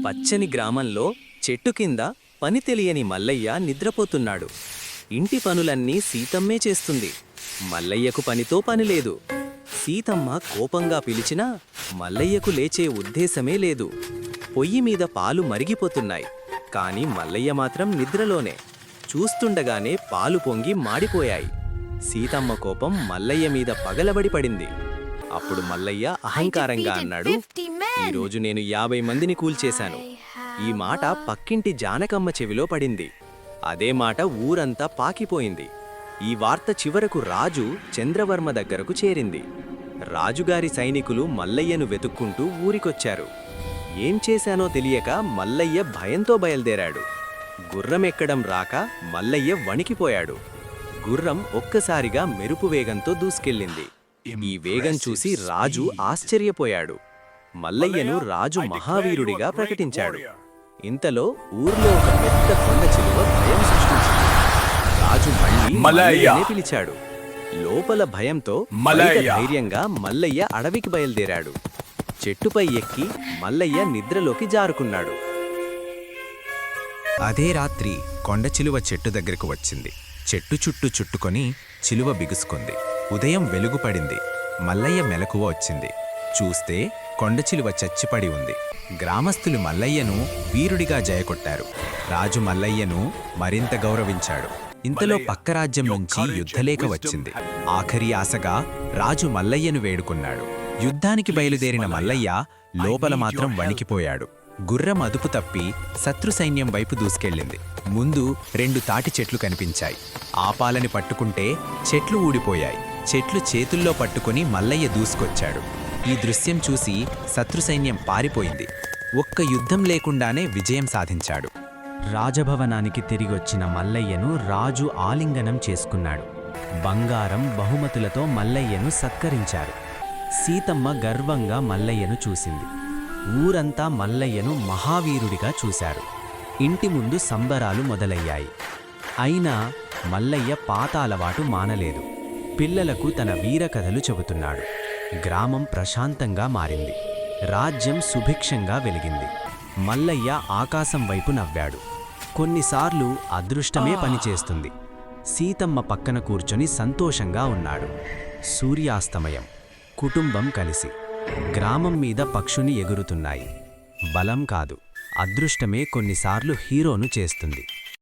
పచ్చని గ్రామంలో చెట్టు కింద పని తెలియని మల్లయ్య నిద్రపోతున్నాడు. ఇంటి పనులన్నీ సీతమ్మే చేస్తుంది. మల్లయ్యకు పనితో పనిలేదు. సీతమ్మ కోపంగా పిలిచినా మల్లయ్యకు లేచే ఉద్దేశమే లేదు. పొయ్యి మీద పాలు మరిగిపోతున్నాయి, కాని మల్లయ్య మాత్రం నిద్రలోనే. చూస్తుండగానే పాలు పొంగి మాడిపోయాయి. సీతమ్మ కోపం మల్లయ్య మీద పగలబడి పడింది. అప్పుడు మల్లయ్య అహంకారంగా అన్నాడు, ఈరోజు నేను 50 మందిని కూల్చేశాను. ఈ మాట పక్కింటి జానకమ్మ చెవిలో పడింది. అదే మాట ఊరంతా పాకిపోయింది. ఈ వార్త చివరకు రాజు చంద్రవర్మ దగ్గరకు చేరింది. రాజుగారి సైనికులు మల్లయ్యను వెతుక్కుంటూ ఊరికొచ్చారు. ఏం చేశానో తెలియక మల్లయ్య భయంతో బయల్దేరాడు. గుర్రమెక్కడం రాక మల్లయ్య వణికిపోయాడు. గుర్రం ఒక్కసారిగా మెరుపు వేగంతో దూసుకెళ్ళింది. ఈ వేగం చూసి రాజు ఆశ్చర్యపోయాడు. మల్లయ్యను రాజు మహావీరుడిగా ప్రకటించాడు. ఇంతలో ఊర్లో ఒక పెద్ద కొండ చిలువ భయం సృష్టించింది. రాజు మళ్ళీ మల్లయ్యనే పిలిచాడు. లోపల భయంతో బయట ధైర్యంగా మల్లయ్య అడవికి బయలుదేరాడు. చెట్టుపై ఎక్కి మల్లయ్య నిద్రలోకి జారుకున్నాడు. అదే రాత్రి కొండ చిలువ చెట్టు దగ్గరకు వచ్చింది. చెట్టు చుట్టూ చుట్టుకొని చిలువ బిగుసుకుంది. ఉదయం వెలుగుపడింది. మల్లయ్య మెలకువ వచ్చింది. చూస్తే కొండ చిలువ చచ్చిపడి ఉంది. గ్రామస్తులు మల్లయ్యను వీరుడిగా జయకొట్టారు. రాజు మల్లయ్యను మరింత గౌరవించాడు. ఇంతలో పక్క రాజ్యం నుంచి యుద్ధలేఖ వచ్చింది. ఆఖరి ఆశగా రాజు మల్లయ్యను వేడుకున్నాడు. యుద్ధానికి బయలుదేరిన మల్లయ్య లోపల మాత్రం వణికిపోయాడు. గుర్రం అదుపు తప్పి శత్రు సైన్యం వైపు దూసుకెళ్ళింది. ముందు 2 తాటి చెట్లు కనిపించాయి. ఆపాలని పట్టుకుంటే చెట్లు ఊడిపోయాయి. చెట్లు చేతుల్లో పట్టుకుని మల్లయ్య దూసుకొచ్చాడు. ఈ దృశ్యం చూసి శత్రు సైన్యం పారిపోయింది. ఒక్క యుద్ధం లేకుండానే విజయం సాధించాడు. రాజభవనానికి తిరిగొచ్చిన మల్లయ్యను రాజు ఆలింగనం చేసుకున్నాడు. బంగారం బహుమతులతో మల్లయ్యను సత్కరించారు. సీతమ్మ గర్వంగా మల్లయ్యను చూసింది. ఊరంతా మల్లయ్యను మహావీరుడిగా చూశారు. ఇంటి ముందు సంబరాలు మొదలయ్యాయి. అయినా మల్లయ్య పాత అలవాటు మానలేదు. పిల్లలకు తన వీరకథలు చెబుతున్నాడు. గ్రామం ప్రశాంతంగా మారింది. రాజ్యం సుభిక్షంగా వెలిగింది. మల్లయ్య ఆకాశం వైపు నవ్వాడు. కొన్నిసార్లు అదృష్టమే పనిచేస్తుంది. సీతమ్మ పక్కన కూర్చొని సంతోషంగా ఉన్నాడు. సూర్యాస్తమయం. కుటుంబం కలిసి. గ్రామం మీద పక్షుని ఎగురుతున్నాయి. బలం కాదు, అదృష్టమే కొన్నిసార్లు హీరోను చేస్తుంది.